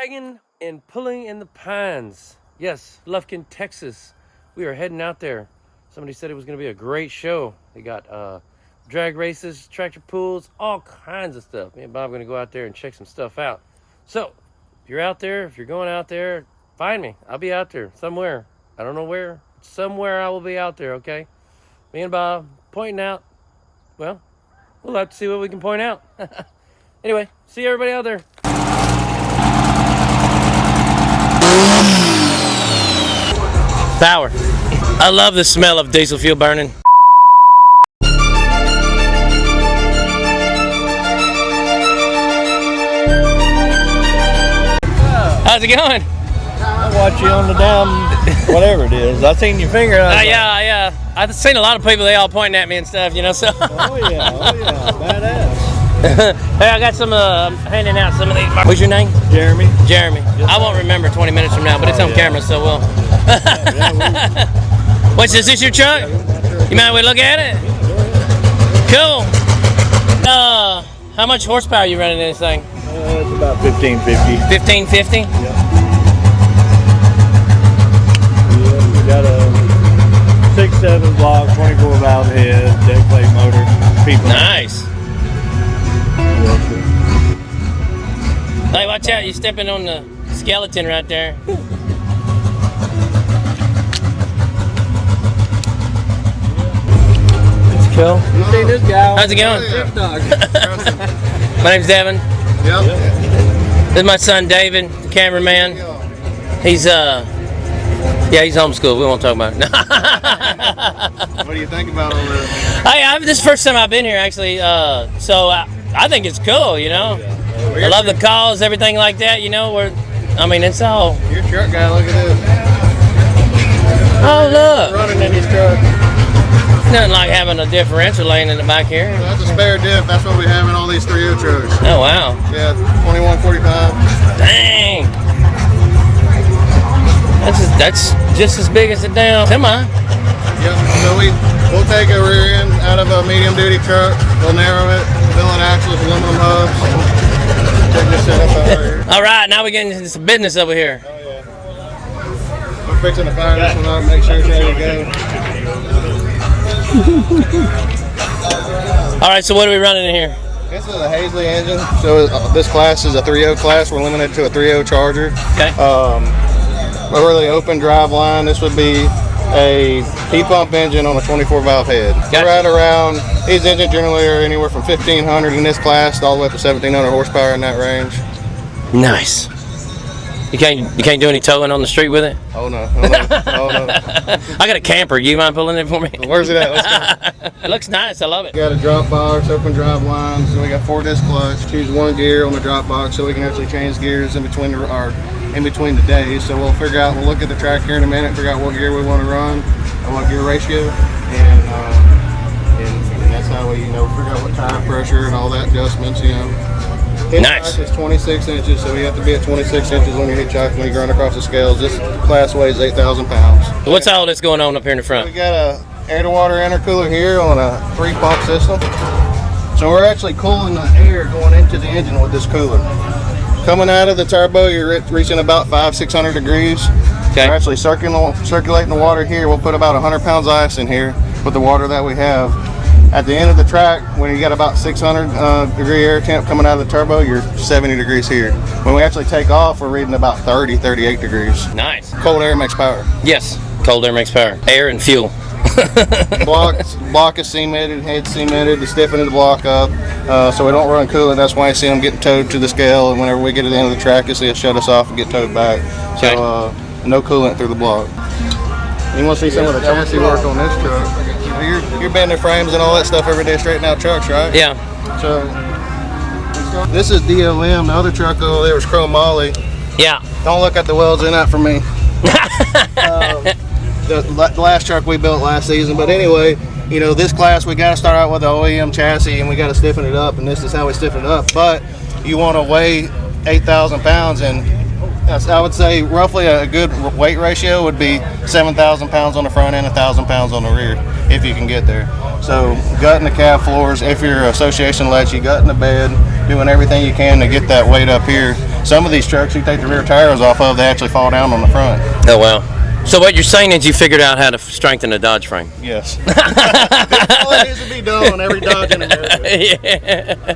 dragging and pulling in the pines. Yes, Lufkin, Texas. We are heading out there. Somebody said it was going to be a great show. They got drag races, tractor pulls, all kinds of stuff. Me and Bob are going to go out there and check some stuff out. So, if you're out there, if you're going out there, find me. I'll be out there somewhere. I don't know where. Somewhere I will be out there, okay? Me and Bob pointing out. Well, we'll have to see what we can point out. Anyway, see everybody out there. Power. I love the smell of diesel fuel burning. How's it going? I watch you on the damn whatever it is. I seen your finger. Yeah. I've seen a lot of people. They all pointing at me and stuff, you know. So. Oh yeah, badass. Hey, I got some handing out some of these. What's your name? Jeremy. I won't remember 20 minutes from now, but it's on camera, so we'll. What's this? Is this your truck? You mind we look at it? Cool. How much horsepower are you running in this thing? It's about 1550. 1550? Yeah. We got a 6.7 block, 24 valve head, deck plate motor. Nice. Hey, watch out! You're stepping on the skeleton right there. It's cool. You see this guy? How's it going? My name's Devin. Yep. This is my son David, the cameraman. He's he's homeschooled. We won't talk about it. What do you think about all this? Hey, this is the first time I've been here actually. So I think it's cool. You know, I love the calls, everything like that. You know, it's all. Your truck guy, look at this. Oh look! Running in his truck. Nothing like having a differential laying in the back here. So that's a spare diff. That's what we have in all these 3.0 trucks. Oh wow! Yeah, 2145. Dang! That's just as big as a damn semi. Yep. So we'll take a rear end out of a medium duty truck. We'll narrow it, fill it axles, aluminum hubs. Check this setup out right here. All right, now we're getting into some business over here. Oh yeah. We're fixing to fire this one up. Make sure it's ready to go. All right, so what are we running in here? This is a Hazley engine. So this class is a 3.0 class. We're limited to a 3.0 Charger. Okay. A really open drive line. This would be a P-pump engine on a 24 valve head. Gotcha. Right around, these engines generally are anywhere from 1,500 in this class all the way up to 1,700 horsepower in that range. Nice. You can't do any towing on the street with it? Oh no. I got a camper. You mind pulling it for me? Where's it at? Let's go. It looks nice. I love it. We got a drop box, open drive line. So we got 4-disc clutch. Choose one gear on the drop box so we can actually change gears in between the days. So we'll look at the track here in a minute, figure out what gear we want to run, and what gear ratio, and that's how we figure out what tire pressure and all that adjustments. Nice. It's 26 inches, so we have to be at 26 inches on your hitchhike when you run across the scales. This class weighs 8,000 pounds. What's all this going on up here in the front? We got a air-to-water intercooler here on a 3-pump system. So we're actually cooling the air going into the engine with this cooler. Coming out of the turbo, you're reaching about 500-600 degrees. Okay. We're actually circulating the water here. We'll put about 100 pounds of ice in here with the water that we have. At the end of the track, when you got about 600 degree air temp coming out of the turbo, you're 70 degrees here. When we actually take off, we're reading about 38 degrees. Nice. Cold air makes power. Yes, cold air makes power. Air and fuel. Block is cemented, head cemented to stiffen the block up, so we don't run coolant. That's why you see them getting towed to the scale, and whenever we get to the end of the track, you see it shut us off and get towed back. Okay. So no coolant through the block. You want to see some of the chassis work on this truck? You're bending frames and all that stuff every day, straightening out trucks, right? Yeah. So this is DOM. The other truck over there was Chrome Molly. Yeah. Don't look at the welds in that for me. The last truck we built last season, but anyway, this class we got to start out with the OEM chassis and we got to stiffen it up, and this is how we stiffen it up. But you want to weigh 8,000 pounds, and I would say roughly a good weight ratio would be 7,000 pounds on the front end, 1,000 pounds on the rear, if you can get there. So gutting the cab floors, if your association lets you, gutting the bed, doing everything you can to get that weight up here. Some of these trucks, you take the rear tires off of, they actually fall down on the front. Oh, wow. So what you're saying is you figured out how to strengthen a Dodge frame? Yes. That's all it needs to be done on every Dodge in America. Yeah.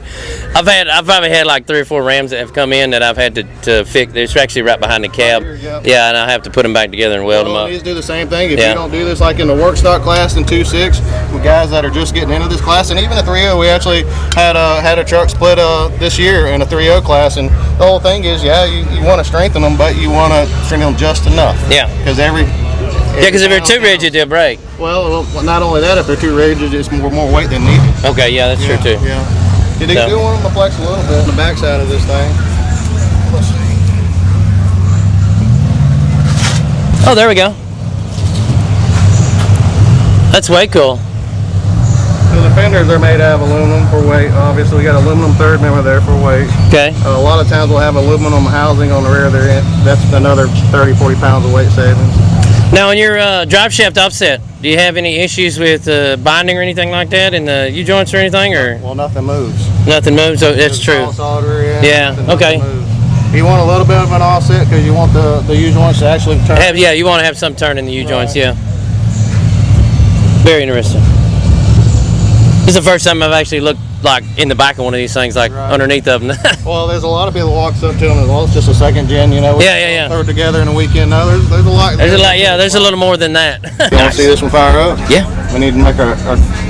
I've probably had like 3 or 4 Rams that have come in that I've had to fix. They're actually right behind the cab. Yep. Yeah, and I have to put them back together and weld them up. Needs to do the same thing. If Yeah. you don't do this, like in the work stock class in 2.6, with guys that are just getting into this class, and even the 3.0, we actually had a truck split this year in a 3.0 class, and the whole thing is, yeah, you want to strengthen them, but you want to strengthen them just enough. Yeah. Because if they're too rigid, they'll break. Well, not only that, if they're too rigid, it's more weight than needed. Okay, yeah, that's true too. Yeah. You do want them to flex a little bit on the backside of this thing. Let's see. Oh, there we go. That's way cool. So the fenders are made out of aluminum for weight. Obviously, we got aluminum third member there for weight. Okay. A lot of times we'll have aluminum housing on the rear of their end. That's another 30, 40 pounds of weight savings. Now, on your drive shaft offset, do you have any issues with binding or anything like that in the U-joints or anything, or Well, nothing moves. nothing moves? So that's It's true. all solid rear end, Yeah, nothing okay. moves. You want a little bit of an offset because you want the U-joints to actually turn. Yeah, you want to have some turn in the U-joints, yeah. Very interesting. This is the first time I've actually looked like in the back of one of these things, like underneath of them. Well, there's a lot of people that walks up to them as well. It's just a second gen, you know. Yeah. Throw it together in a weekend. No, there's a lot. There's a lot, yeah. There's a little more than that. You want to see this one fire up? Yeah. We need to make our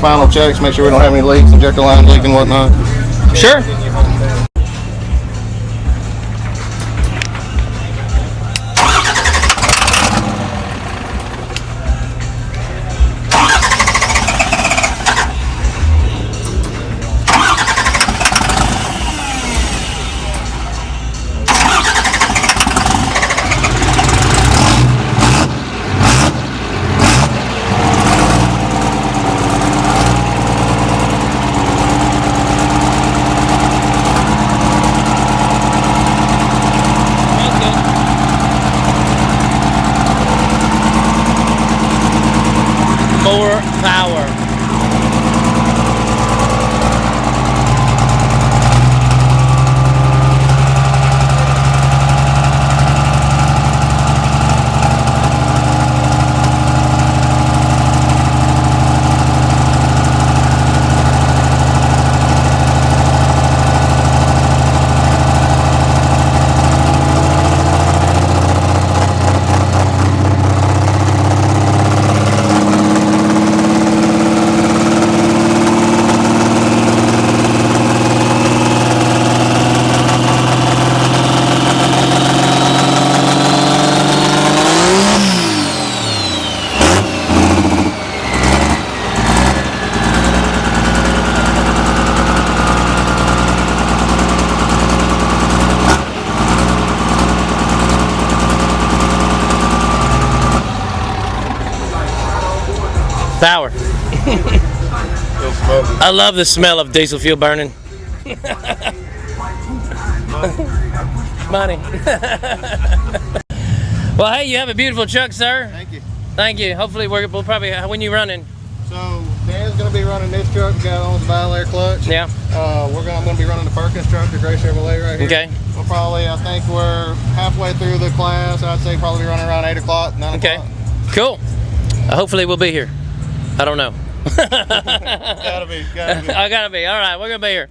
final checks, make sure we don't have any leaks, injector lines leaking, whatnot. Sure. More power. Power. I love the smell of diesel fuel burning. Money. Well, hey, you have a beautiful truck, sir. Thank you. Thank you. Hopefully, we'll probably, when you running. So Dan's going to be running this truck. Got on the Valor clutch. Yeah. I'm going to be running the Perkins truck, the gray Chevrolet right here. Okay. We'll probably, I think we're halfway through the class. I'd say probably running around 8 o'clock, 9 Okay. o'clock. Cool. Hopefully, we'll be here. I don't know. Gotta be. I gotta be. All right, we're gonna be here.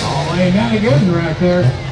Oh, ain't got a good right there.